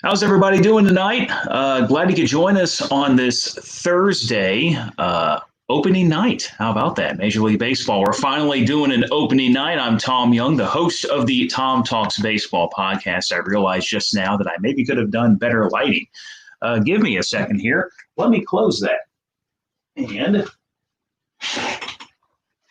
How's everybody doing tonight? Glad you could join us on this Thursday opening night. How about that? Major League Baseball. We're finally doing an opening night. I'm Tom Young, the host of the Tom Talks Baseball podcast. I realized just now that I maybe could have done better lighting. Give me a second here. Let me close that. And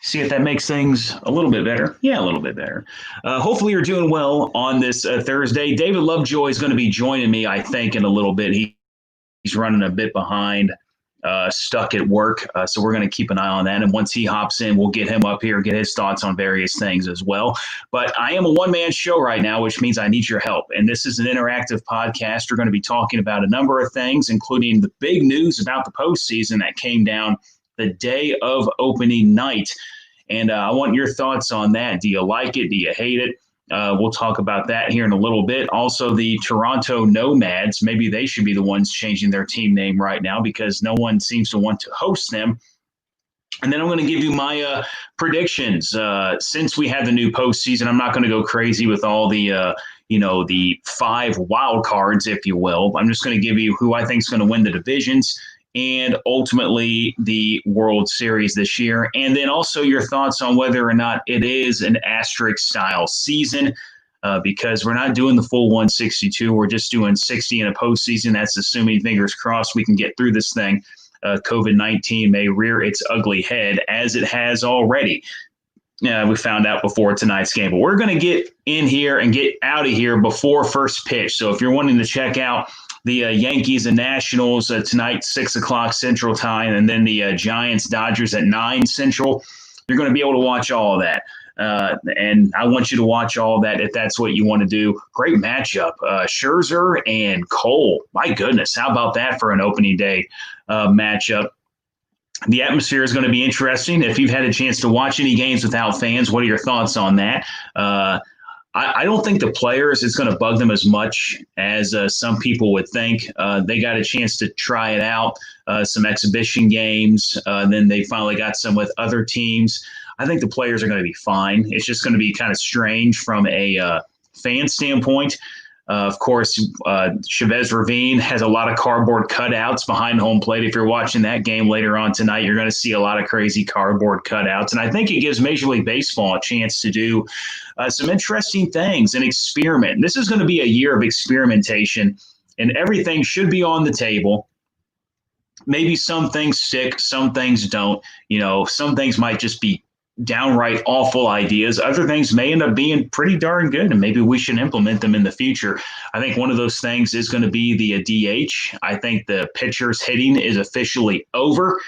see if that makes things a little bit better. Yeah, a little bit better. Hopefully, you're doing well on this Thursday. David Lovejoy is going to be joining me, I think, in a little bit. He's running a bit behind, stuck at work. So we're going to keep an eye on that. And once he hops in, we'll get him up here, get his thoughts on various things as well. But I am a one-man show right now, which means I need your help. And this is an interactive podcast. We're going to be talking about a number of things, including the big news about the postseason that came down the day of opening night. And I want your thoughts on that. Do you like it? Do you hate it? We'll talk about that here in a little bit. Also, the Toronto Nomads, maybe they should be the ones changing their team name right now because no one seems to want to host them. And then I'm going to give you my predictions. Since we have the new postseason, I'm not going to go crazy with all the 5 wild cards, if you will. I'm just going to give you who I think is going to win the divisions and ultimately the World Series this year. And then also your thoughts on whether or not it is an asterisk-style season because we're not doing the full 162. We're just doing 60 in a postseason. That's assuming, fingers crossed, we can get through this thing. COVID-19 may rear its ugly head, as it has already. We found out before tonight's game. But we're going to get in here and get out of here before first pitch. So if you're wanting to check out the Yankees and Nationals tonight, 6 o'clock Central Time, and then the Giants, Dodgers at 9 Central. You're going to be able to watch all of that. And I want you to watch all of that if that's what you want to do. Great matchup. Scherzer and Cole. My goodness, how about that for an opening day matchup? The atmosphere is going to be interesting. If you've had a chance to watch any games without fans, what are your thoughts on that? I don't think the players, it's going to bug them as much as some people would think. They got a chance to try it out, some exhibition games. Then they finally got some with other teams. I think the players are going to be fine. It's just going to be kind of strange from a fan standpoint. Of course, Chavez Ravine has a lot of cardboard cutouts behind home plate. If you're watching that game later on tonight, you're going to see a lot of crazy cardboard cutouts. And I think it gives Major League Baseball a chance to do some interesting things and experiment. This is going to be a year of experimentation, and everything should be on the table. Maybe some things stick, some things don't. Some things might just be downright awful ideas. Other things may end up being pretty darn good, and maybe we should implement them in the future. I think one of those things is going to be the DH. I think the pitchers hitting is officially over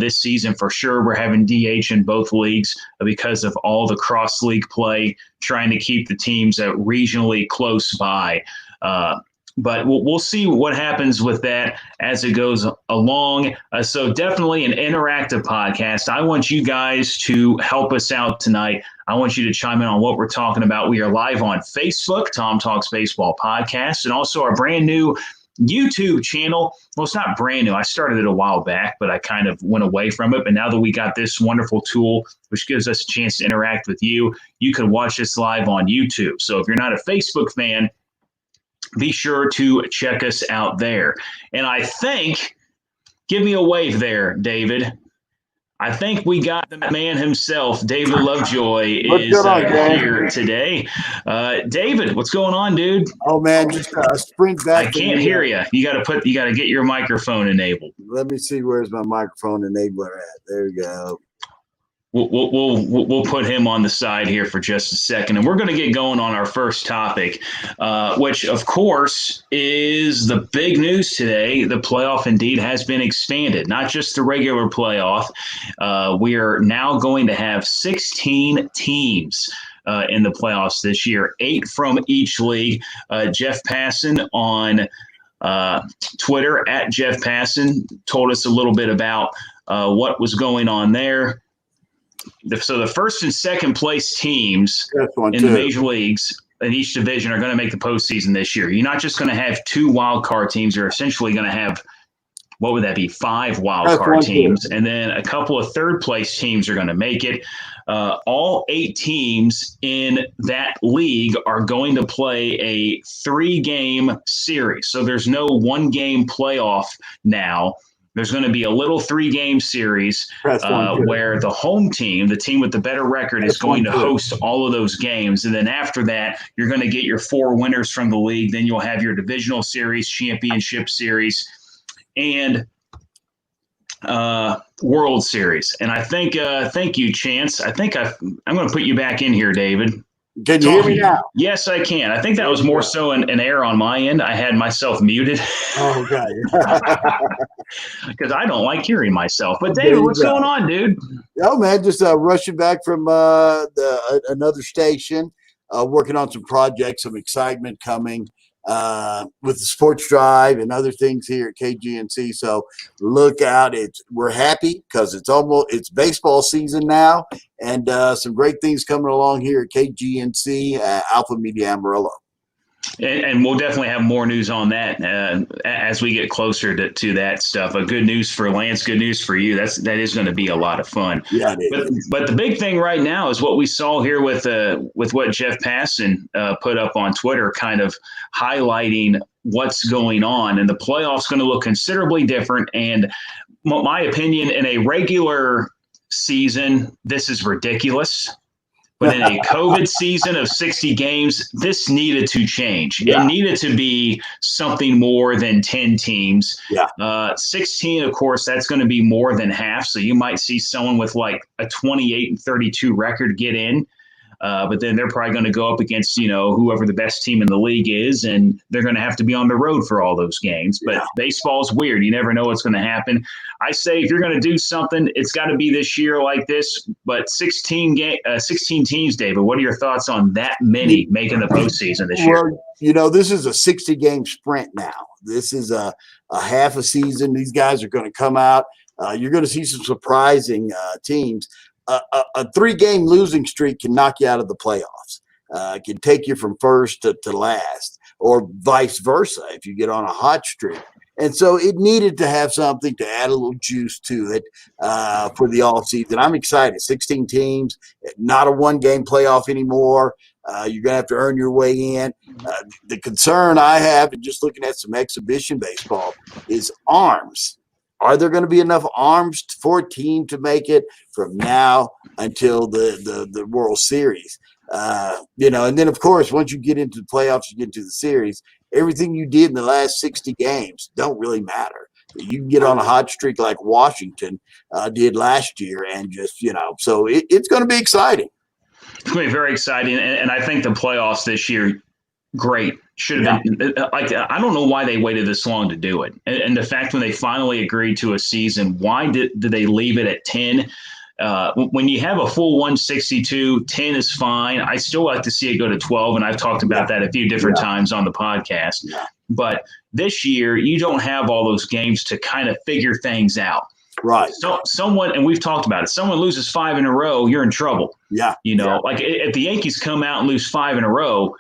this season for sure. We're having DH in both leagues because of all the cross-league play, trying to keep the teams regionally close by. But we'll see what happens with that as it goes along. So definitely an interactive podcast. I want you guys to help us out tonight. I want you to chime in on what we're talking about. We are live on Facebook, Tom Talks Baseball Podcast, and also our brand new YouTube channel. Well, it's not brand new. I started it a while back, but I kind of went away from it. But now that we got this wonderful tool, which gives us a chance to interact with you, you can watch this live on YouTube. So if you're not a Facebook fan, be sure to check us out there. And I think, give me a wave there, David. I think we got the man himself, David Lovejoy, is here today. David, what's going on, dude? Oh man, just sprint back. I can't hear you. You got to get your microphone enabled. Let me see, where's my microphone enabler at? There you go. We'll put him on the side here for just a second, and we're going to get going on our first topic, which, of course, is the big news today. The playoff indeed has been expanded, not just the regular playoff. We are now going to have 16 teams in the playoffs this year, 8 from each league. Jeff Passan on Twitter, at Jeff Passan, told us a little bit about what was going on there. So the first and second place teams in the major leagues in each division are going to make the postseason this year. You're not just going to have 2 wild card teams. You're essentially going to have what would that be? 5 wild That's card one teams. team. And then a couple of third place teams are going to make it. All 8 teams in that league are going to play a 3-game series. So there's no 1-game playoff now. There's going to be a little 3-game series where the home team, the team with the better record, is going to host all of those games. And then after that, you're going to get your 4 winners from the league. Then you'll have your divisional series, championship series, and World Series. And I think, thank you, Chance. I think I'm going to put you back in here, David. Can you hear me now? Yes, I can. I think that was more so an error on my end. I had myself muted. Oh, okay. Because I don't like hearing myself. But David, what's going on, dude? Oh, man, just rushing back from another station, working on some projects, some excitement coming with the sports drive and other things here at KGNC. So look out. We're happy because it's baseball season now, and some great things coming along here at KGNC, Alpha Media Amarillo. And we'll definitely have more news on that as we get closer to that stuff. Good news for Lance, good news for you. That is going to be a lot of fun. Yeah, it is. But the big thing right now is what we saw here with what Jeff Passan put up on Twitter, kind of highlighting what's going on. And the playoffs going to look considerably different. And my opinion, in a regular season, this is ridiculous. But in a COVID season of 60 games, this needed to change. Yeah. It needed to be something more than 10 teams. Yeah. 16, of course, that's going to be more than half. So you might see someone with like a 28-32 record get in. But then they're probably going to go up against, whoever the best team in the league is, and they're going to have to be on the road for all those games. But baseball's weird. You never know what's going to happen. I say if you're going to do something, it's got to be this year like this. But 16 teams, David, what are your thoughts on that many making the postseason this year? Well, this is a 60-game sprint now. This is a half a season. These guys are going to come out. You're going to see some surprising teams. A 3-game losing streak can knock you out of the playoffs. Can take you from first to last, or vice versa if you get on a hot streak. And so it needed to have something to add a little juice to it for the offseason. I'm excited. 16 teams, not a 1-game playoff anymore. You're going to have to earn your way in. The concern I have, and just looking at some exhibition baseball, is arms. Are there going to be enough arms for a team to make it from now until the World Series? And then, of course, once you get into the playoffs, you get into the series, everything you did in the last 60 games don't really matter. You can get on a hot streak like Washington did last year and just, so it's going to be exciting. It's going to be very exciting. And I think the playoffs this year, great. Should have been I don't know why they waited this long to do it. And the fact when they finally agreed to a season, why did they leave it at 10? When you have a full 162, 10 is fine. I still like to see it go to 12, and I've talked about that a few different times on the podcast. Yeah. But this year, you don't have all those games to kind of figure things out. Right. So someone, and we've talked about it, someone loses 5 in a row, you're in trouble. Yeah. Like if the Yankees come out and lose 5 in a row,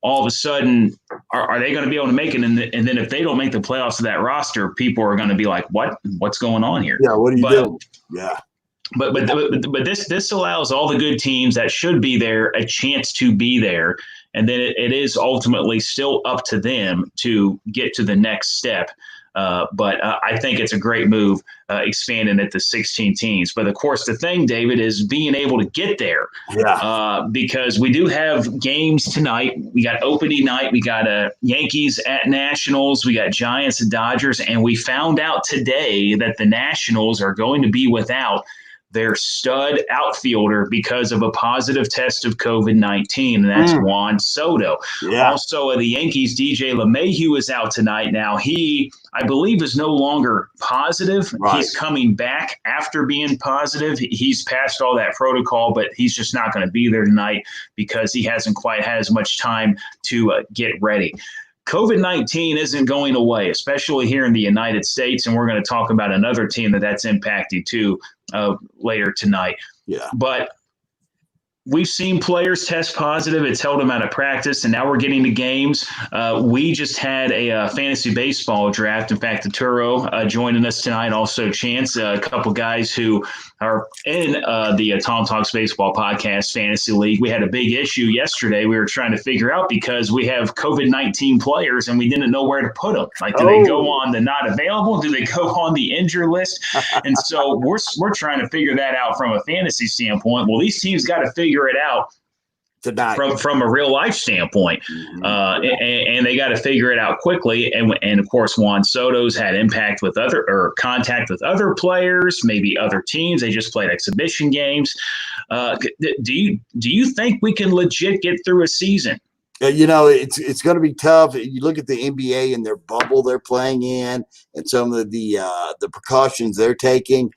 all of a sudden, are they going to be able to make it? And then if they don't make the playoffs of that roster, people are going to be like, what's going on here? Yeah, what are you doing? Yeah. But this allows all the good teams that should be there a chance to be there. And then it is ultimately still up to them to get to the next step. But I think it's a great move expanding it to 16 teams. But, of course, the thing, David, is being able to get there. Yeah. Because we do have games tonight. We got opening night. We got Yankees at Nationals. We got Giants and Dodgers. And we found out today that the Nationals are going to be without their stud outfielder because of a positive test of COVID-19, and that's Juan Soto. Yeah. Also, the Yankees' DJ LeMahieu is out tonight. Now, he, I believe, is no longer positive. Right. He's coming back after being positive. He's passed all that protocol, but he's just not going to be there tonight because he hasn't quite had as much time to get ready. COVID-19 isn't going away, especially here in the United States, and we're going to talk about another team that's impacted too later tonight. Yeah. But we've seen players test positive. It's held them out of practice, and now we're getting to games. We just had a fantasy baseball draft. In fact, Arturo joining us tonight, also Chance, a couple guys who are in the Tom Talks Baseball Podcast Fantasy League. We had a big issue yesterday. We were trying to figure out because we have COVID-19 players, and we didn't know where to put them. Like, do they go on the not available? Do they go on the injured list? And so we're trying to figure that out from a fantasy standpoint. Well, these teams got to figure it out tonight from a real life standpoint, and they got to figure it out quickly. And of course, Juan Soto's had impact with contact with other players, maybe other teams. They just played exhibition games. Do you think we can legit get through a season? It's going to be tough. You look at the NBA and their bubble they're playing in, and some of the precautions they're taking.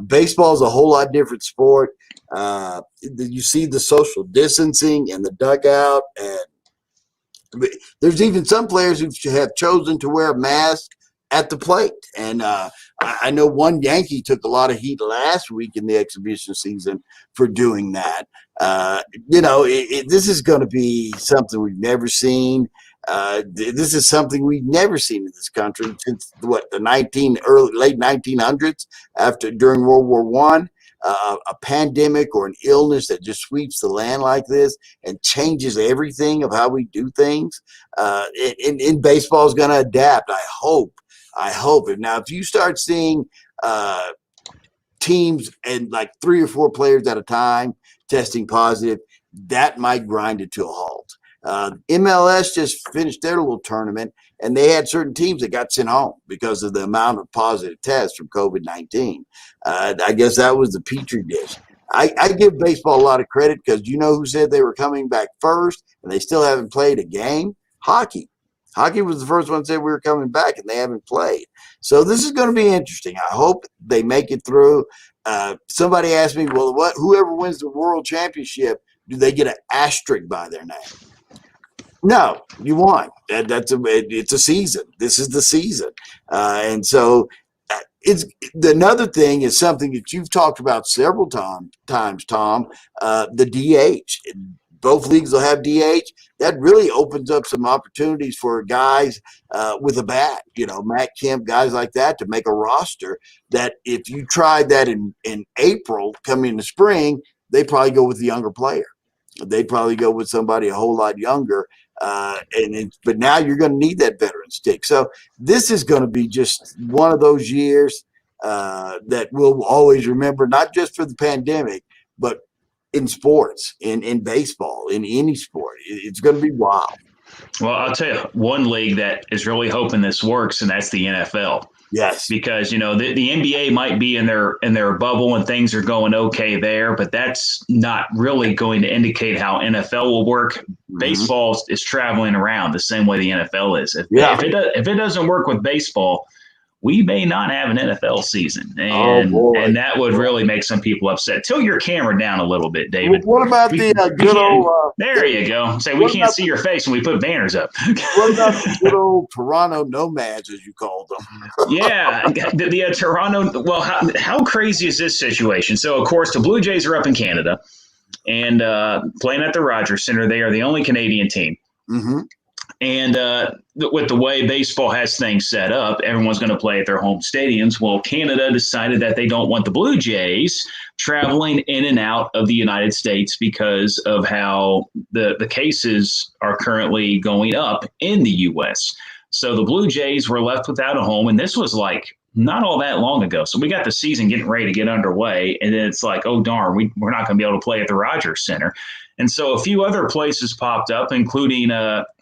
Baseball is a whole lot different sport. You see the social distancing in the dugout, and there's even some players who have chosen to wear a mask at the plate. And I know one Yankee took a lot of heat last week in the exhibition season for doing that. This is going to be something we've never seen. This is something we've never seen in this country since the late 1900s, during World War One. A pandemic or an illness that just sweeps the land like this and changes everything of how we do things. In baseball is going to adapt. I hope. Now, if you start seeing teams and like 3 or 4 players at a time testing positive, that might grind it to a halt. MLS just finished their little tournament, and they had certain teams that got sent home because of the amount of positive tests from COVID-19. I guess that was the petri dish. I give baseball a lot of credit because you know who said they were coming back first and they still haven't played a game? Hockey. Hockey was the first one that said we were coming back, and they haven't played. So this is going to be interesting. I hope they make it through. Somebody asked me, well, whoever wins the world championship, do they get an asterisk by their name? No, you won. It's a season. This is the season. And so another thing is something that you've talked about several times, Tom, the DH. Both leagues will have DH. That really opens up some opportunities for guys with a bat, Matt Kemp, guys like that, to make a roster that if you tried that in April, coming in the spring, they probably go with the younger player. They'd probably go with somebody a whole lot younger. But now you're going to need that veteran stick. So this is going to be just one of those years that we'll always remember, not just for the pandemic, but in sports, in baseball, in any sport. It's going to be wild. Well, I'll tell you one league that is really hoping this works, and that's the NFL. Yes, because the NBA might be in their bubble and things are going okay there, but that's not really going to indicate how NFL will work. Mm-hmm. Baseball is traveling around the same way the NFL is. If it doesn't work with baseball, we may not have an NFL season, and that would really make some people upset. Tilt your camera down a little bit, David. What about the good old? There you go. Say we can't see your face when we put banners up. What about the good old Toronto Nomads, as you called them? Yeah, the Toronto. Well, how crazy is this situation? So, of course, the Blue Jays are up in Canada and playing at the Rogers Center. They are the only Canadian team. Mm-hmm. And with the way baseball has things set up, everyone's going to play at their home stadiums. Well, Canada decided that they don't want the Blue Jays traveling in and out of the United States because of how the cases are currently going up in the U.S. So the Blue Jays were left without a home, and this was like not all that long ago. So we got the season getting ready to get underway, and then it's like, oh, darn, we're not going to be able to play at the Rogers Center. And so a few other places popped up, including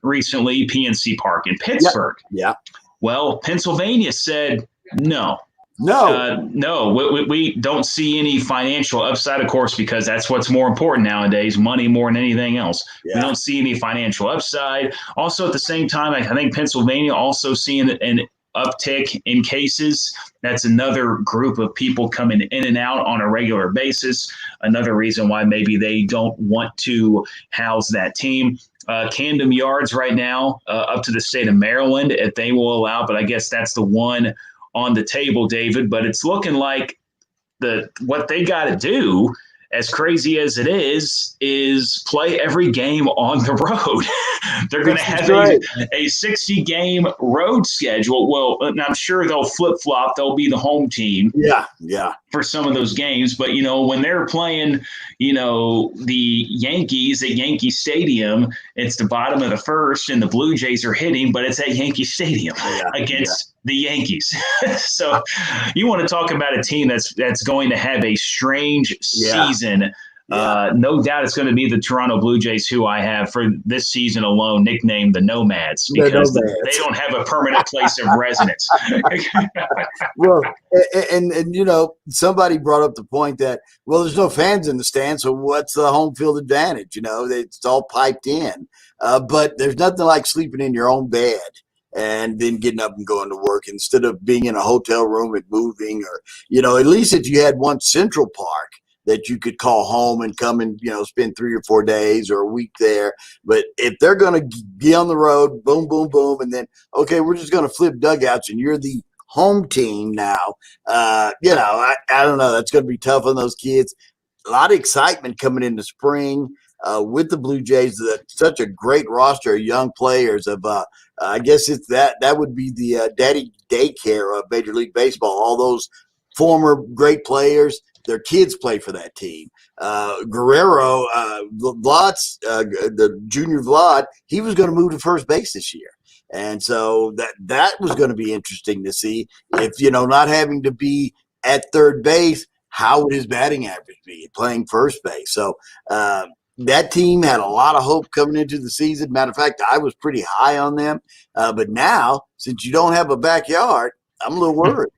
recently PNC Park in Pittsburgh. Yeah. Well, Pennsylvania said no. We don't see any financial upside, of course, because that's what's more important nowadays, money more than anything else. Yeah. We don't see any financial upside. Also, at the same time, I think Pennsylvania also seeing an uptick in cases. That's another group of people coming in and out on a regular basis. Another reason why maybe they don't want to house that team. Camden Yards right now, up to the state of Maryland, if they will allow, but I guess that's the one on the table, David. But it's looking like what they got to do as crazy as it is play every game on the road. They're going to have a 60-game road schedule. Well, I'm sure they'll flip-flop. They'll be the home team. Yeah. For some of those games. But, when they're playing, the Yankees at Yankee Stadium, it's the bottom of the first and the Blue Jays are hitting, but it's at Yankee Stadium against the Yankees. So you want to talk about a team that's going to have a strange season. No doubt it's going to be the Toronto Blue Jays, who I have for this season alone nicknamed the Nomads, because they don't have a permanent place of residence. Well, and somebody brought up the point that, well, there's no fans in the stands, so what's the home field advantage? It's all piped in. But there's nothing like sleeping in your own bed and then getting up and going to work instead of being in a hotel room and moving, or, at least if you had one central park that you could call home and come and, spend 3 or 4 days or a week there. But if they're going to be on the road, boom, boom, boom, and then, okay, we're just going to flip dugouts and you're the home team now, I don't know. That's going to be tough on those kids. A lot of excitement coming into spring with the Blue Jays. Such a great roster of young players. I guess it's that would be the daddy daycare of Major League Baseball. All those former great players, their kids play for that team. Guerrero, Vlad's, the junior Vlad, he was going to move to first base this year. And so that was going to be interesting to see if, not having to be at third base, how would his batting average be playing first base? So that team had a lot of hope coming into the season. Matter of fact, I was pretty high on them. But now, since you don't have a backyard, I'm a little worried.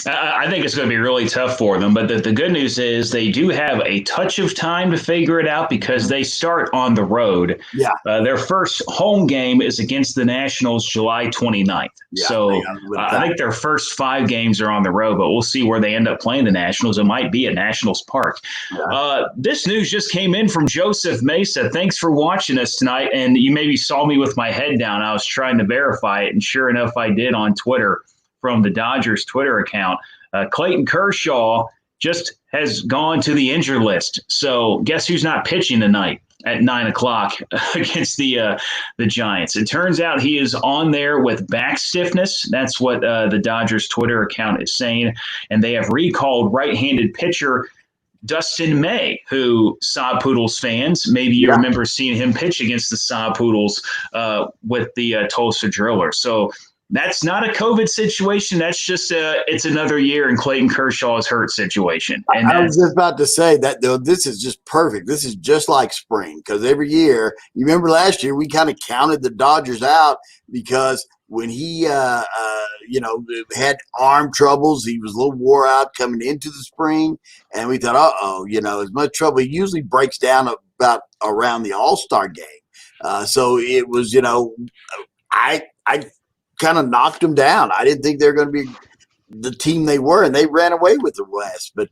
I think it's going to be really tough for them. But the good news is they do have a touch of time to figure it out because they start on the road. Yeah. Their first home game is against the Nationals July 29th. Yeah, so I think their first 5 games are on the road, but we'll see where they end up playing the Nationals. It might be at Nationals Park. Yeah. This news just came in from Joseph Mesa. Thanks for watching us tonight. And you maybe saw me with my head down. I was trying to verify it, and sure enough, I did on Twitter. From the Dodgers Twitter account, Clayton Kershaw just has gone to the injured list. So guess who's not pitching tonight at 9:00 against the Giants? It turns out he is on there with back stiffness. That's what the Dodgers Twitter account is saying. And they have recalled right-handed pitcher Dustin May, who Sob Poodles fans, maybe you remember seeing him pitch against the Sob Poodles with the Tulsa Drillers. So that's not a COVID situation. That's just it's another year in Clayton Kershaw's hurt situation. And I was just about to say that, though, this is just perfect. This is just like spring, because every year, you remember last year, we kind of counted the Dodgers out because when he, had arm troubles, he was a little wore out coming into the spring. And we thought, as much trouble. He usually breaks down about around the All-Star game. So it was, I kind of knocked them down. I didn't think they were going to be the team they were, and they ran away with the West. But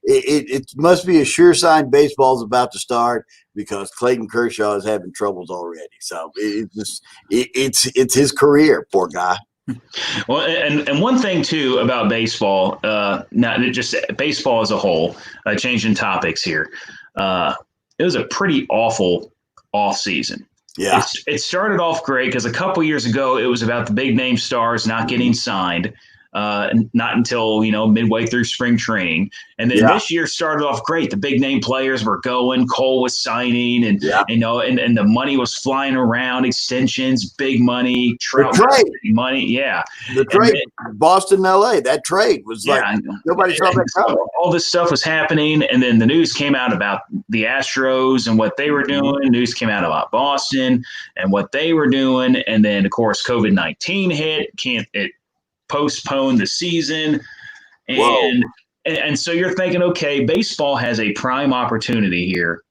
it must be a sure sign baseball's about to start because Clayton Kershaw is having troubles already. So it's his career, poor guy. Well, and one thing too about baseball, not just baseball as a whole, changing topics here. It was a pretty awful off season. Yeah, it started off great because a couple years ago it was about the big name stars not getting signed, not until midway through spring training, and then this year started off great. The big name players were going, Cole was signing, and and the money was flying around, extensions, big money, Trout money, the trade, Boston, LA, that trade was like nobody saw that coming. So all this stuff was happening, and then the news came out about the Astros and what they were doing. News came out about Boston and what they were doing, and then of course COVID-19 hit. It postponed the season, and so you're thinking, okay, baseball has a prime opportunity here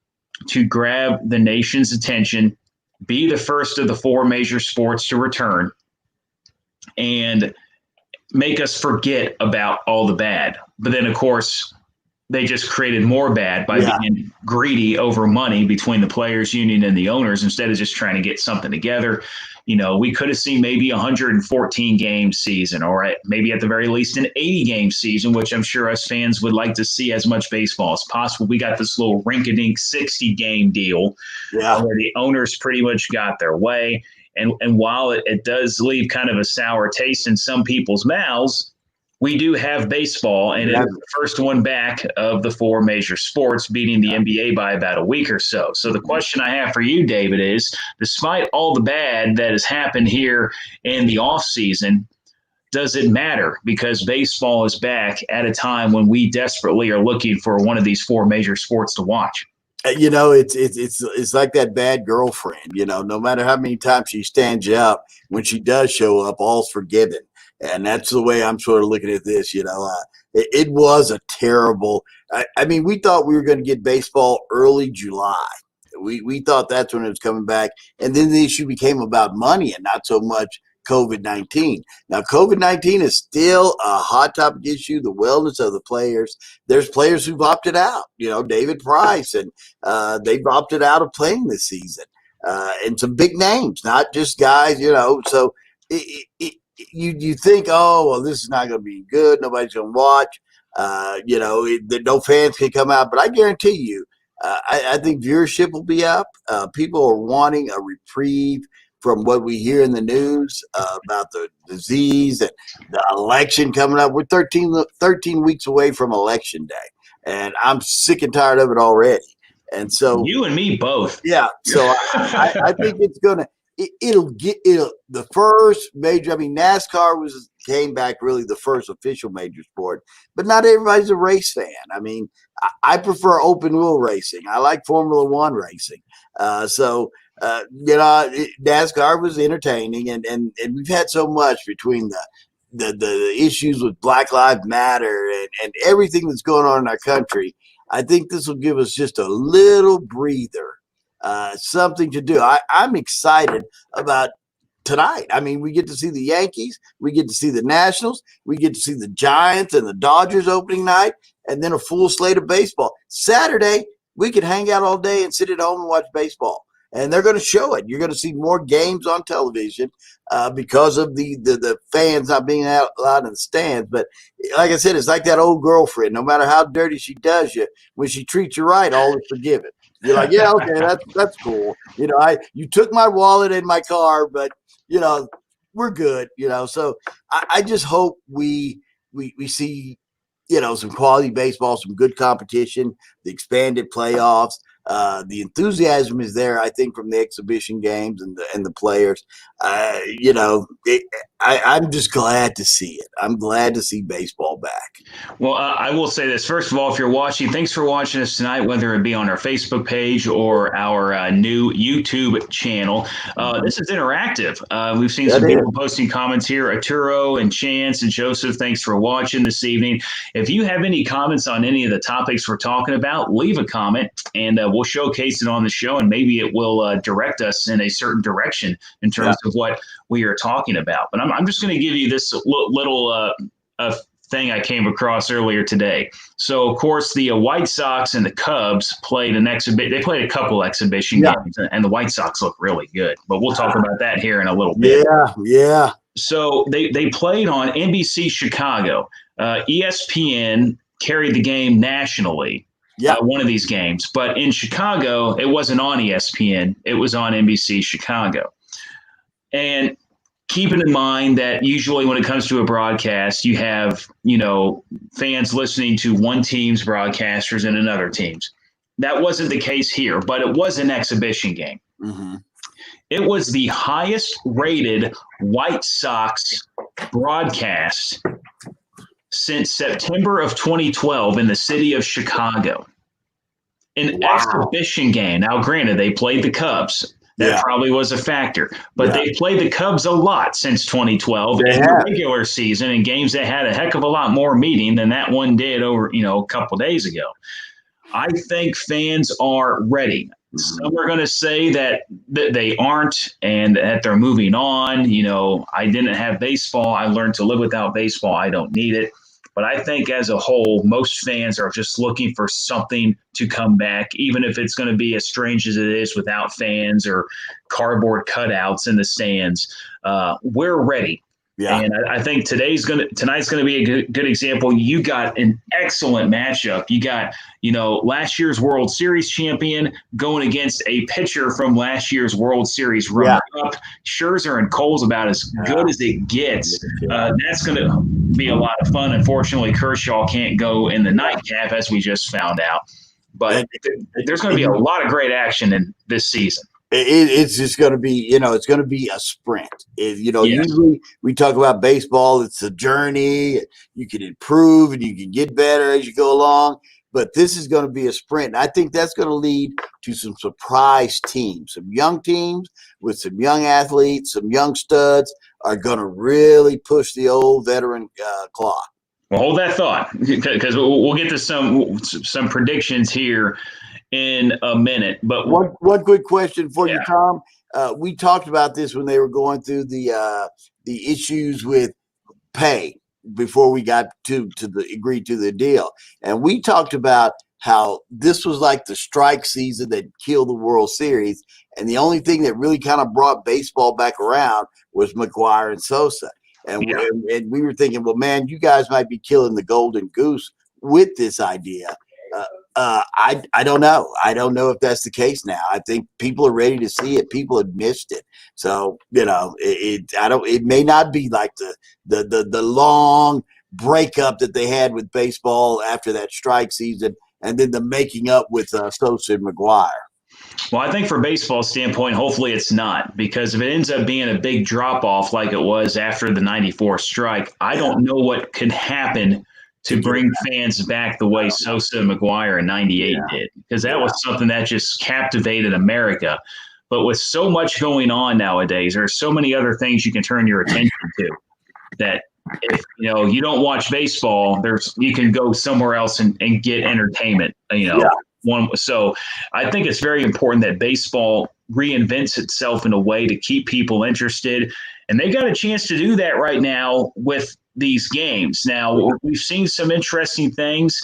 to grab the nation's attention, be the first of the 4 major sports to return, and make us forget about all the bad. But then, of course, they just created more bad by Yeah. being greedy over money between the players union and the owners instead of just trying to get something together. We could have seen maybe a 114 game season, or maybe at the very least an 80 game season, which I'm sure us fans would like to see as much baseball as possible. We got this little rink-a-dink 60 game deal where the owners pretty much got their way. And while it does leave kind of a sour taste in some people's mouths, we do have baseball, and it's the first one back of the four major sports, beating the NBA by about a week or so. So the question I have for you, David, is despite all the bad that has happened here in the offseason, does it matter? Because baseball is back at a time when we desperately are looking for one of these four major sports to watch. It's like that bad girlfriend. No matter how many times she stands you up, when she does show up, all's forgiven. And that's the way I'm sort of looking at this. It was a terrible. I mean, we thought we were going to get baseball early July. We thought that's when it was coming back, and then the issue became about money and not so much COVID-19. Now, COVID-19 is still a hot topic issue. The wellness of the players. There's players who've opted out. David Price, and they've opted out of playing this season. And some big names, not just guys. So you think, oh, well, this is not going to be good. Nobody's going to watch. No fans can come out. But I guarantee you, I think viewership will be up. People are wanting a reprieve from what we hear in the news about the disease and the election coming up. We're 13 weeks away from Election Day, and I'm sick and tired of it already. And so you and me both. Yeah. So I think it's going to. It'll the first major. I mean, NASCAR came back really the first official major sport, but not everybody's a race fan. I mean, I prefer open wheel racing. I like Formula One racing. NASCAR was entertaining, and we've had so much between the issues with Black Lives Matter and everything that's going on in our country. I think this will give us just a little breather. Something to do. I'm excited about tonight. I mean, we get to see the Yankees, we get to see the Nationals, we get to see the Giants and the Dodgers opening night, and then a full slate of baseball. Saturday, we could hang out all day and sit at home and watch baseball. And they're going to show it. You're going to see more games on television because of the fans not being allowed in the stands. But like I said, it's like that old girlfriend. No matter how dirty she does you, when she treats you right, all is forgiven. You're like, yeah, okay, that's cool. You took my wallet and my car, but we're good. So I just hope we see some quality baseball, some good competition, the expanded playoffs. The enthusiasm is there, I think, from the exhibition games and the players. I'm just glad to see it. I'm glad to see baseball back. Well, I will say this. First of all, if you're watching, thanks for watching us tonight, whether it be on our Facebook page or our new YouTube channel. This is interactive. We've seen some people posting comments here. Arturo and Chance and Joseph, thanks for watching this evening. If you have any comments on any of the topics we're talking about, leave a comment, and we'll showcase it on the show, and maybe it will direct us in a certain direction in terms of what we are talking about. But I'm just going to give you this little thing I came across earlier today. So, of course, the White Sox and the Cubs played They played a couple exhibition games, and the White Sox look really good. But we'll talk about that here in a little bit. Yeah. So they played on NBC Chicago. ESPN carried the game nationally. One of these games. But in Chicago, it wasn't on ESPN. It was on NBC Chicago. And keeping in mind that usually when it comes to a broadcast, you have, fans listening to one team's broadcasters and another team's. That wasn't the case here, but it was an exhibition game. Mm-hmm. It was the highest rated White Sox broadcast since September of 2012 in the city of Chicago. An exhibition game. Now, granted, they played the Cubs. That probably was a factor. But they played the Cubs a lot since 2012 in the regular season, in games that had a heck of a lot more meaning than that one did over, a couple of days ago. I think fans are ready. Some are going to say that they aren't and that they're moving on. I didn't have baseball. I learned to live without baseball. I don't need it. But I think as a whole, most fans are just looking for something to come back, even if it's going to be as strange as it is without fans or cardboard cutouts in the stands. We're ready. Yeah. And I think tonight's gonna be a good example. You got an excellent matchup. You got, last year's World Series champion going against a pitcher from last year's World Series runner-up. Scherzer and Cole's about as good as it gets. That's gonna be a lot of fun. Unfortunately, Kershaw can't go in the nightcap, as we just found out. But there's going to be a lot of great action in this season. It's just going to be, it's going to be a sprint. Usually we talk about baseball. It's a journey. You can improve and you can get better as you go along. But this is going to be a sprint. And I think that's going to lead to some surprise teams. Some young teams with some young athletes, some young studs are going to really push the old veteran clock. Well, hold that thought, because we'll get to some predictions here in a minute. But one quick question for you, Tom. We talked about this when they were going through the issues with pay before we got to agree to the deal, and we talked about how this was like the strike season that killed the World Series, and the only thing that really kind of brought baseball back around was McGwire and Sosa. And we were thinking, well, man, you guys might be killing the golden goose with this idea. I don't know. I don't know if that's the case now. I think people are ready to see it. People have missed it. So, it may not be like the long breakup that they had with baseball after that strike season and then the making up with Sosa and McGwire. Well, I think for baseball standpoint, hopefully it's not, because if it ends up being a big drop off like it was after the 94 strike, I don't know what could happen to bring fans back the way Sosa and McGwire in 98 did, because that was something that just captivated America. But with so much going on nowadays, there are so many other things you can turn your attention to that if you don't watch baseball, you can go somewhere else and get entertainment. So I think it's very important that baseball reinvents itself in a way to keep people interested. And they got a chance to do that right now with these games. Now, we've seen some interesting things.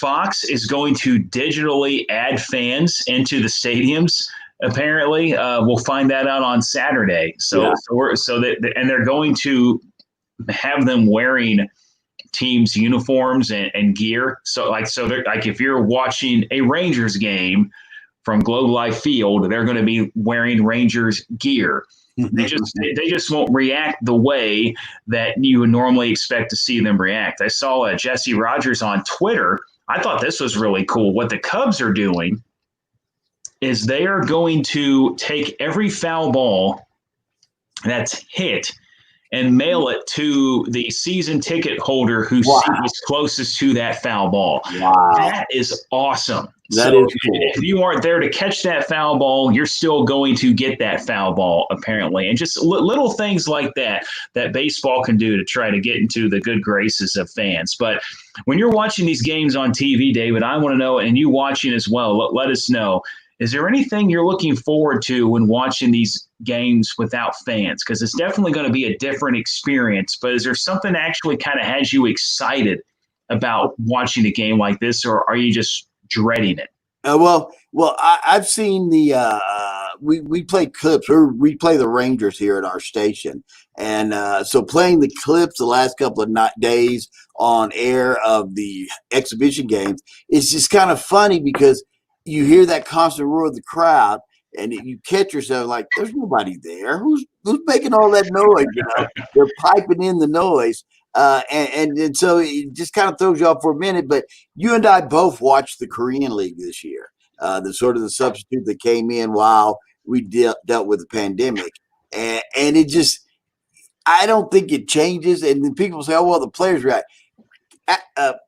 Fox is going to digitally add fans into the stadiums. Apparently, we'll find that out on Saturday. And they're going to have them wearing teams' uniforms and gear. So if you're watching a Rangers game from Globe Life Field, they're going to be wearing Rangers gear. They just won't react the way that you would normally expect to see them react. I saw Jesse Rogers on Twitter. I thought this was really cool. What the Cubs are doing is they are going to take every foul ball that's hit and mail it to the season ticket holder whose seat was closest to that foul ball. Wow. That is awesome. That is cool. If you aren't there to catch that foul ball, you're still going to get that foul ball, apparently. And just little things like that baseball can do to try to get into the good graces of fans. But when you're watching these games on TV, David, I want to know, and you watching as well, let us know, is there anything you're looking forward to when watching these games without fans? Because it's definitely going to be a different experience. But is there something that actually kind of has you excited about watching a game like this, or are you just dreading it? I've seen the we play clips. We play the Rangers here at our station, and so playing the clips the last couple of days on air of the exhibition games is just kind of funny because you hear that constant roar of the crowd, and you catch yourself like, "There's nobody there. Who's making all that noise?" They're piping in the noise. And so it just kind of throws you off for a minute. But you and I both watched the Korean League this year, the substitute that came in while we dealt with the pandemic. And it just, I don't think it changes. And then people say, oh, well, the players react.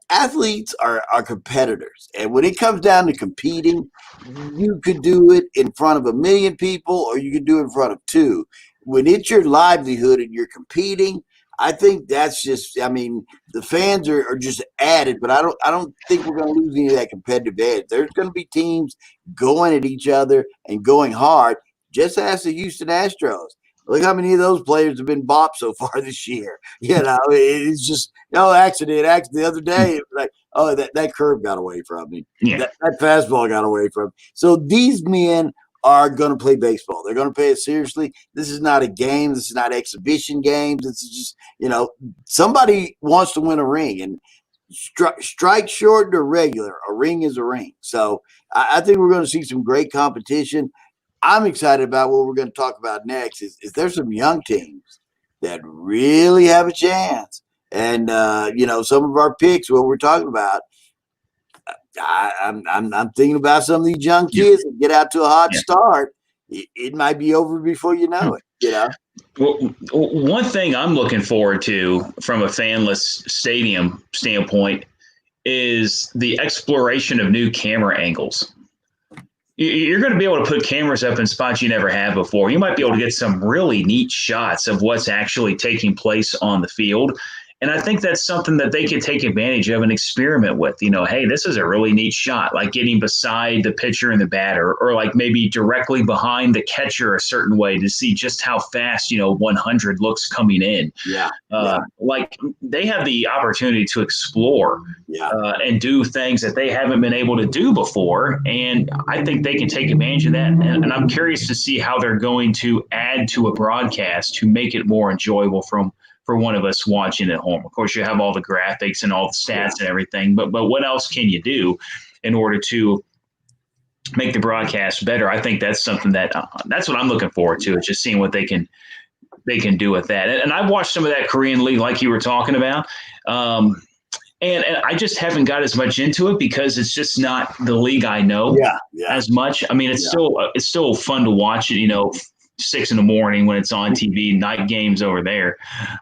Athletes are competitors. And when it comes down to competing, you could do it in front of 1 million people or you could do it in front of 2. When it's your livelihood and you're competing, I think that's just, the fans are just added, but I don't think we're going to lose any of that competitive edge. There's going to be teams going at each other and going hard, just as the Houston Astros. Look how many of those players have been bopped so far this year. It's just no accident. The other day, it was like, oh, that curve got away from me. Yeah. That fastball got away from me. So these men are going to play baseball. They're going to play it seriously. This is not a game. This is not exhibition games. This is just, somebody wants to win a ring. And strike short to regular. A ring is a ring. So I think we're going to see some great competition. I'm excited about what we're going to talk about next. Is there's some young teams that really have a chance, and some of our picks. What we're talking about, I'm thinking about some of these young kids that get out to a hot start. It might be over before you know it. Well, one thing I'm looking forward to from a fanless stadium standpoint is the exploration of new camera angles. You're going to be able to put cameras up in spots you never have before. You might be able to get some really neat shots of what's actually taking place on the field. And I think that's something that they could take advantage of and experiment with. Hey, this is a really neat shot, like getting beside the pitcher and the batter, or like maybe directly behind the catcher a certain way to see just how fast, 100 looks coming in. Like they have the opportunity to explore and do things that they haven't been able to do before. And I think they can take advantage of that. And I'm curious to see how they're going to add to a broadcast to make it more enjoyable for one of us watching at home. Of course, you have all the graphics and all the stats and everything, but what else can you do in order to make the broadcast better? I think that's something that's what I'm looking forward to, is just seeing what they can do with that. And I've watched some of that Korean league like you were talking about. And I just haven't got as much into it because it's just not the league I know as much. I mean, it's still fun to watch it, 6 a.m. when it's on TV, night games over there.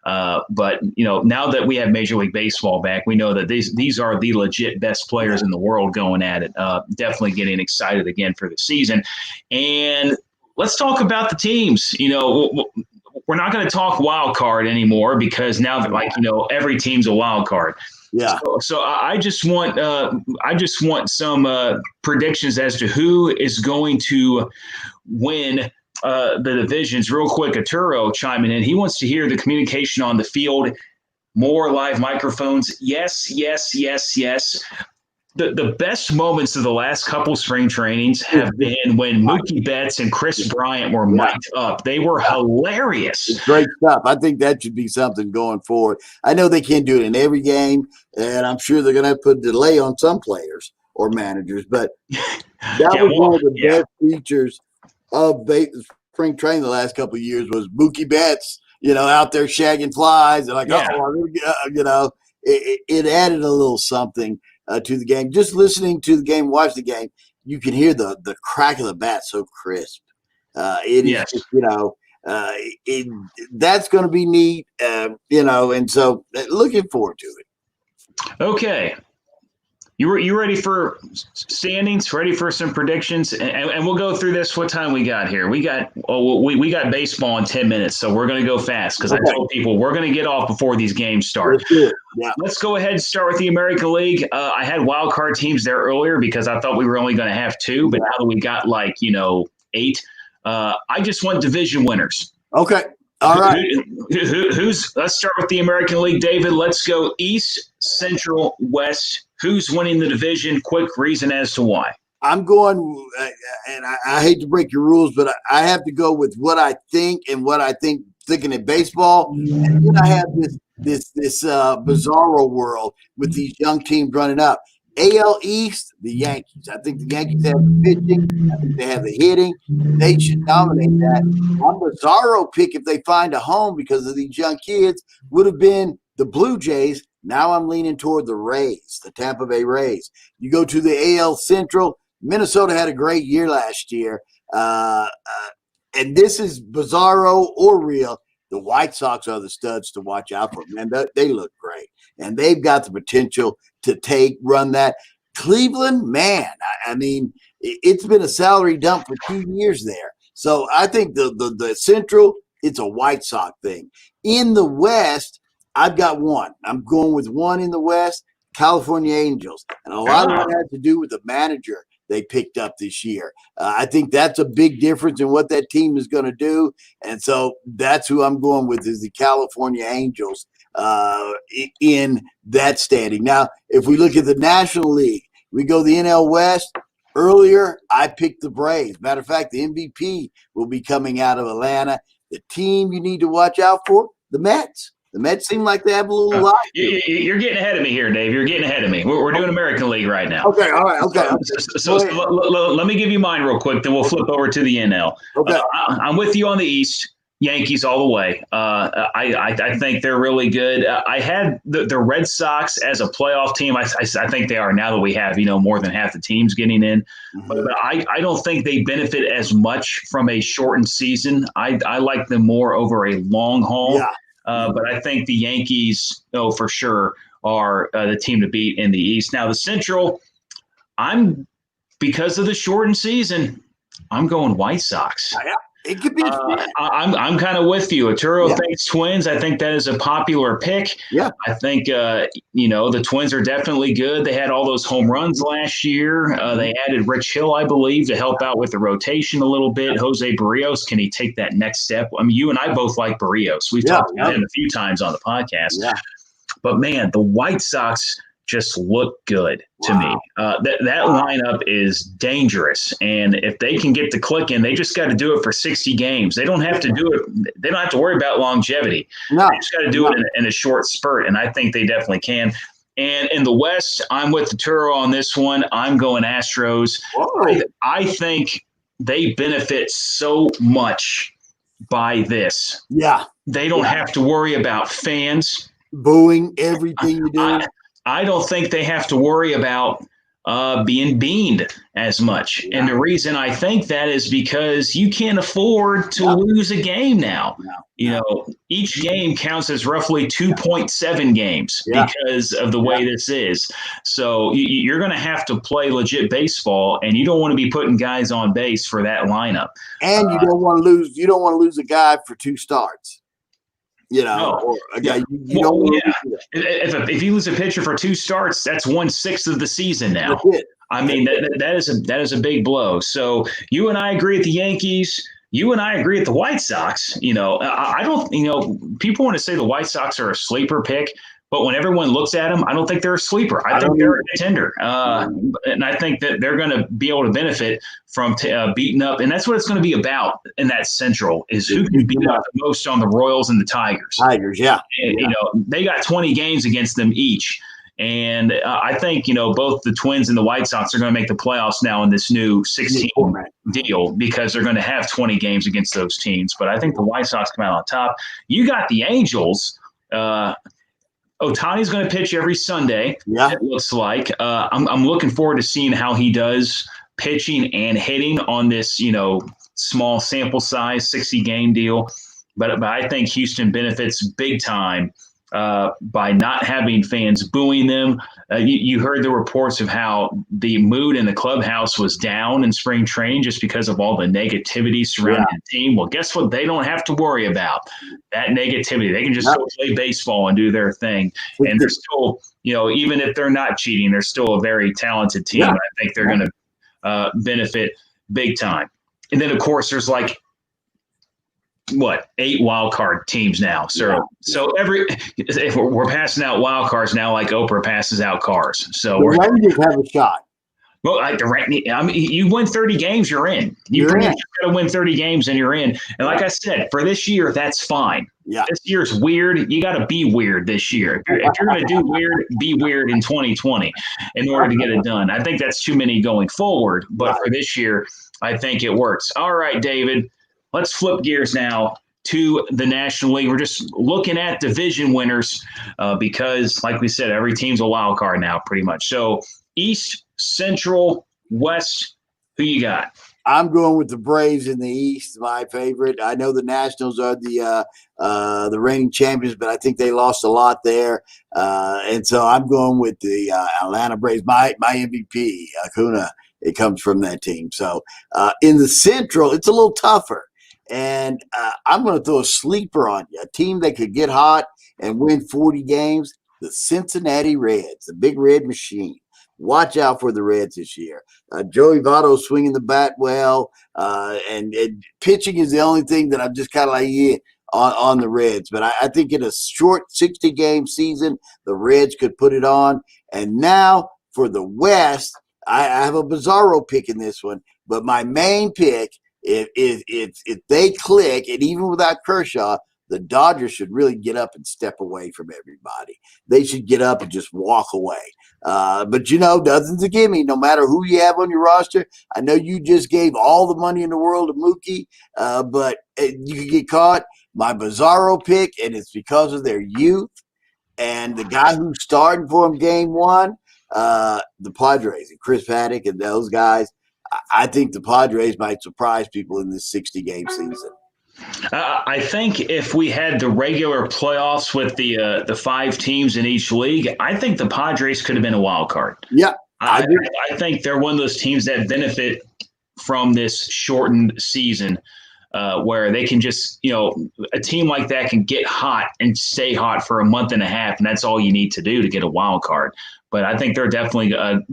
But now that we have Major League Baseball back, we know that these are the legit best players in the world going at it. Definitely getting excited again for the season. And let's talk about the teams. We're not going to talk wild card anymore because now that every team's a wild card. Yeah. So I just want some predictions as to who is going to win the divisions. Real quick, Arturo chiming in. He wants to hear the communication on the field, more live microphones. Yes. The best moments of the last couple spring trainings have been when Mookie Betts and Chris Bryant were mic'd up. They were hilarious. It's great stuff. I think that should be something going forward. I know they can't do it in every game, and I'm sure they're going to have to put a delay on some players or managers, but that was one of the best features of spring training the last couple of years was Mookie Betts, out there shagging flies and it added a little something to the game. Just listening to the game, watch the game, you can hear the crack of the bat so crisp. It is, that's going to be neat, and so looking forward to it. Okay. You ready for standings? Ready for some predictions? And we'll go through this. What time we got here? We got baseball in 10 minutes, so we're going to go fast because I told people we're going to get off before these games start. Let's go ahead and start with the American League. I had wild card teams there earlier because I thought we were only going to have 2, but now that we got 8, I just want division winners. Okay. All right. Let's start with the American League, David. Let's go East, Central, West. Who's winning the division? Quick reason as to why. I'm going, and I hate to break your rules, but I have to go with what I think and what I think thinking of baseball. And then I have this bizarro world with these young teams running up. AL East, the Yankees. I think the Yankees have the pitching. I think they have the hitting. They should dominate that. My bizarro pick, if they find a home because of these young kids, would have been the Blue Jays. Now I'm leaning toward the Rays, the Tampa Bay Rays. You go to the AL Central. Minnesota had a great year last year. And this is bizarro or real. The White Sox are the studs to watch out for. Man, they look great. And they've got the potential to run that. Cleveland, man, I mean, it's been a salary dump for 2 years there. So I think the Central, it's a White Sox thing. In the West, I've got one. I'm going with one in the West, California Angels. And a lot of that has to do with the manager they picked up this year. I think that's a big difference in what that team is going to do. And so that's who I'm going with is the California Angels in that standing. Now, if we look at the National League, we go the NL West. Earlier, I picked the Braves. Matter of fact, the MVP will be coming out of Atlanta. The team you need to watch out for, the Mets. The Mets seem like they have a little life. You're getting ahead of me here, Dave. You're getting ahead of me. We're doing American League right now. Okay, all right, okay. So let me give you mine real quick, then we'll flip over to the NL. Okay. I'm with you on the East. Yankees all the way. I think they're really good. I had the Red Sox as a playoff team. I think they are now that we have more than half the teams getting in. Mm-hmm. But I don't think they benefit as much from a shortened season. I like them more over a long haul. Yeah. But I think the Yankees, for sure, are the team to beat in the East. Now the Central, because of the shortened season, I'm going White Sox. Yeah. It could be. I'm kind of with you. Arturo thinks Twins. I think that is a popular pick. Yeah. I think the Twins are definitely good. They had all those home runs last year. They added Rich Hill, I believe, to help out with the rotation a little bit. Jose Barrios, can he take that next step? I mean, you and I both like Barrios. We've talked about him a few times on the podcast. Yeah. But man, the White Sox just look good to me. That lineup is dangerous, and if they can get the click in, they just got to do it for 60 games. They don't have to do it. They don't have to worry about longevity. No. They just got to do it in a short spurt, and I think they definitely can. And in the West, I'm with the Turo on this one. I'm going Astros. I think they benefit so much by this. Yeah. They don't have to worry about fans booing everything you do. I don't think they have to worry about being beaned as much. Yeah. And the reason I think that is because you can't afford to lose a game now. Each game counts as roughly 2.7 games because of the way this is. So you're going to have to play legit baseball, and you don't want to be putting guys on base for that lineup. And you don't want to lose. You don't want to lose a guy for 2 starts. Or a guy you don't want to. If you lose a pitcher for 2 starts, that's 1/6 of the season now. That's it. I mean, that is a big blow. So you and I agree at the Yankees. You and I agree at the White Sox. I don't. People want to say the White Sox are a sleeper pick, but when everyone looks at them, I don't think they're a sleeper. I think they're a contender, and I think that they're going to be able to benefit from beating up, and that's what it's going to be about in that Central is who can beat up the most on the Royals and the Tigers. And, they got 20 games against them each. And I think, both the Twins and the White Sox are going to make the playoffs now in this new 16 deal because they're going to have 20 games against those teams. But I think the White Sox come out on top. You got the Angels. Ohtani's going to pitch every Sunday, it looks like. I'm looking forward to seeing how he does pitching and hitting on this, small sample size, 60-game deal. But I think Houston benefits big time by not having fans booing them. You heard the reports of how the mood in the clubhouse was down in spring training just because of all the negativity surrounding the team. Well, guess what? They don't have to worry about that negativity. They can just go play baseball and do their thing. And they're still, even if they're not cheating, they're still a very talented team. I think they're going to benefit big time. And then, of course, there's 8 wild card teams now. So if we're passing out wild cards now, like Oprah passes out cars. So the Rangers have a shot. Well, you win 30 games, you're in. You got to win 30 games and you're in. And like I said, for this year, that's fine. Yeah. This year's weird. You got to be weird this year. If you're going to do weird, be weird in 2020 in order to get it done. I think that's too many going forward. But for this year, I think it works. All right, David. Let's flip gears now to the National League. We're just looking at division winners because, like we said, every team's a wild card now pretty much. So East, Central, West, who you got? I'm going with the Braves in the East, my favorite. I know the Nationals are the reigning champions, but I think they lost a lot there. And so I'm going with the Atlanta Braves. My MVP, Acuna, it comes from that team. So in the Central, it's a little tougher. And I'm going to throw a sleeper on you, a team that could get hot and win 40 games, the Cincinnati Reds, the Big Red Machine. watch out for the Reds this year. Joey Votto swinging the bat well, and pitching is the only thing that I'm just kind of like, yeah, on the Reds. But I think in a short 60-game season, the Reds could put it on. And now for the West, I have a bizarro pick in this one, but my main pick, if they click, and even without Kershaw, the Dodgers should really get up and step away from everybody. They should get up and just walk away. But, nothing's a gimme, no matter who you have on your roster. I know you just gave all the money in the world to Mookie, but you could get caught. My bizarro pick, and it's because of their youth and the guy who's starting for him game one, the Padres and Chris Paddock and those guys. I think the Padres might surprise people in this 60-game season. I think if we had the regular playoffs with the 5 teams in each league, I think the Padres could have been a wild card. Yeah, I think they're one of those teams that benefit from this shortened season, where they can just, a team like that can get hot and stay hot for a month and a half, and that's all you need to do to get a wild card. But I think they're definitely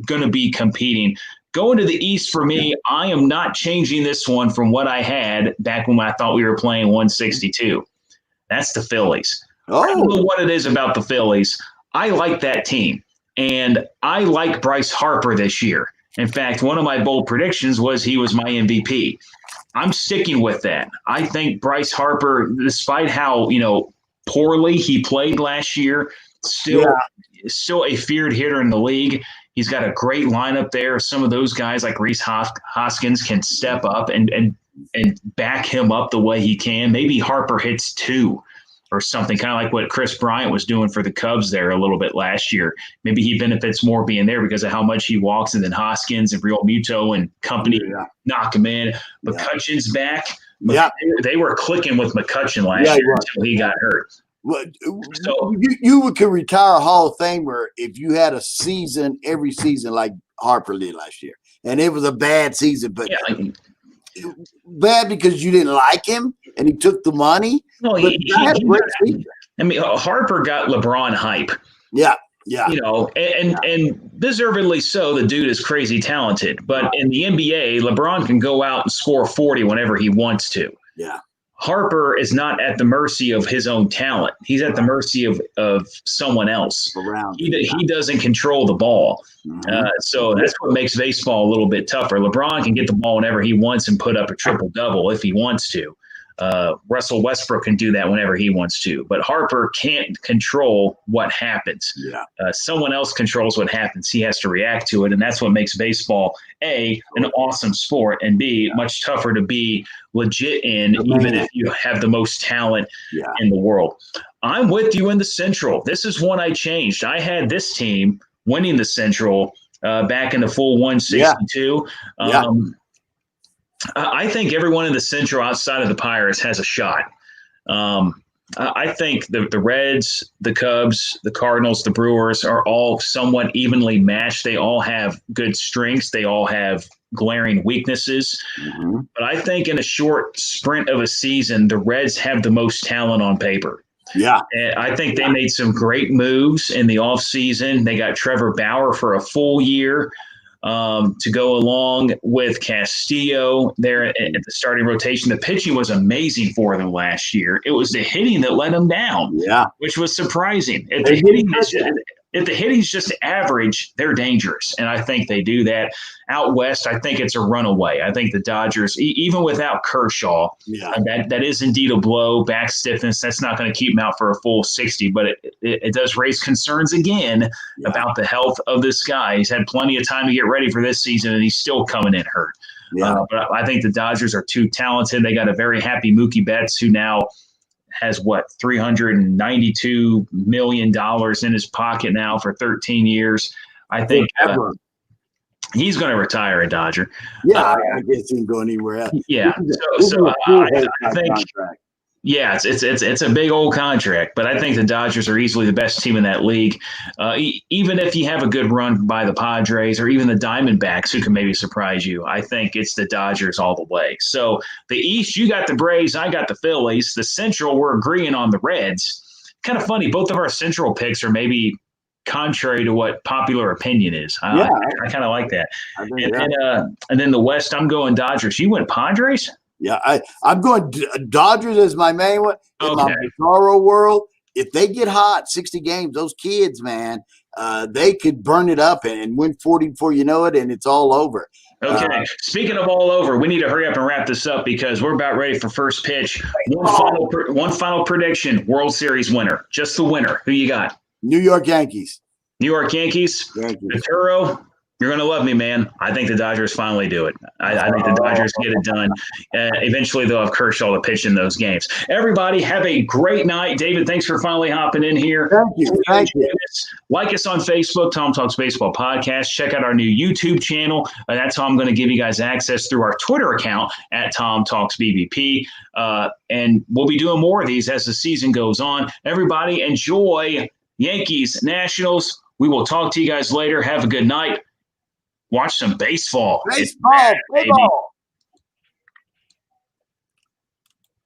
going to be competing. Going to the East for me, I am not changing this one from what I had back when I thought we were playing 162. That's the Phillies. Oh. I don't know what it is about the Phillies. I like that team, and I like Bryce Harper this year. In fact, one of my bold predictions was he was my MVP. I'm sticking with that. I think Bryce Harper, despite how, poorly he played last year, still a feared hitter in the league. He's got a great lineup there. Some of those guys like Rhys Hoskins can step up and back him up the way he can. Maybe Harper hits 2 or something, kind of like what Chris Bryant was doing for the Cubs there a little bit last year. Maybe he benefits more being there because of how much he walks, and then Hoskins and Real Muto and company knock him in. McCutchen's back. Yeah. They were clicking with McCutchen last year until he got hurt. So you could retire a Hall of Famer if you had a season every season like Harper did last year, and it was a bad season, but bad because you didn't like him and he took the money. No, Harper got LeBron hype. Yeah. And deservedly so. The dude is crazy talented, but in the NBA, LeBron can go out and score 40 whenever he wants to. Yeah. Harper is not at the mercy of his own talent. He's at the mercy of someone else. He doesn't control the ball. So that's what makes baseball a little bit tougher. LeBron can get the ball whenever he wants and put up a triple-double if he wants to. Russell Westbrook can do that whenever he wants to. But Harper can't control what happens. Someone else controls what happens. He has to react to it, and that's what makes baseball, A, an awesome sport, and B, much tougher to be legit in, even if you have the most talent in the world. I'm with you in the Central. This is one I changed. I had this team winning the Central back in the full 162. I think everyone in the Central outside of the Pirates has a shot. I think the Reds, the Cubs, the Cardinals, the Brewers are all somewhat evenly matched. They all have good strengths. They all have glaring weaknesses. But I think in a short sprint of a season, the Reds have the most talent on paper. And I think they made some great moves in the offseason. They got Trevor Bauer for a full year to go along with Castillo there at the starting rotation. The pitching was amazing for them last year. It was the hitting that let them down, which was surprising. If the hitting's just average, they're dangerous, and I think they do that. Out west, I think it's a runaway. I think the Dodgers, even without Kershaw, that is indeed a blow. Back stiffness, that's not going to keep him out for a full 60, but it does raise concerns again about the health of this guy. He's had plenty of time to get ready for this season, and he's still coming in hurt. But I think the Dodgers are too talented. They got a very happy Mookie Betts, who now has $392 million in his pocket now for 13 years. I think he's going to retire a Dodger. I guess he can go anywhere else. I think it's a big old contract, but I think the Dodgers are easily the best team in that league. Even if you have a good run by the Padres or even the Diamondbacks, who can maybe surprise you, I think it's the Dodgers all the way. So the East, you got the Braves, I got the Phillies. The Central, we're agreeing on the Reds. Kind of funny, both of our Central picks are maybe contrary to what popular opinion is. I kind of like that. And then the West, I'm going Dodgers. You went Padres? Yeah, I'm going Dodgers as my main one. In my bizarro world, if they get hot, 60 games, those kids, man, they could burn it up and win 40 before you know it, and it's all over. Okay. Speaking of all over, we need to hurry up and wrap this up because we're about ready for first pitch. One final prediction: World Series winner. Just the winner. Who you got? New York Yankees. New York Yankees. Arturo, you're going to love me, man. I think the Dodgers finally do it. I think the Dodgers get it done. Eventually, they'll have Kershaw to pitch in those games. Everybody, have a great night. David, thanks for finally hopping in here. Thank you. Like us on Facebook, Tom Talks Baseball Podcast. Check out our new YouTube channel. That's how I'm going to give you guys access through our Twitter account at Tom Talks BBP. And we'll be doing more of these as the season goes on. Everybody, enjoy Yankees, Nationals. We will talk to you guys later. Have a good night. Watch some baseball. Baseball.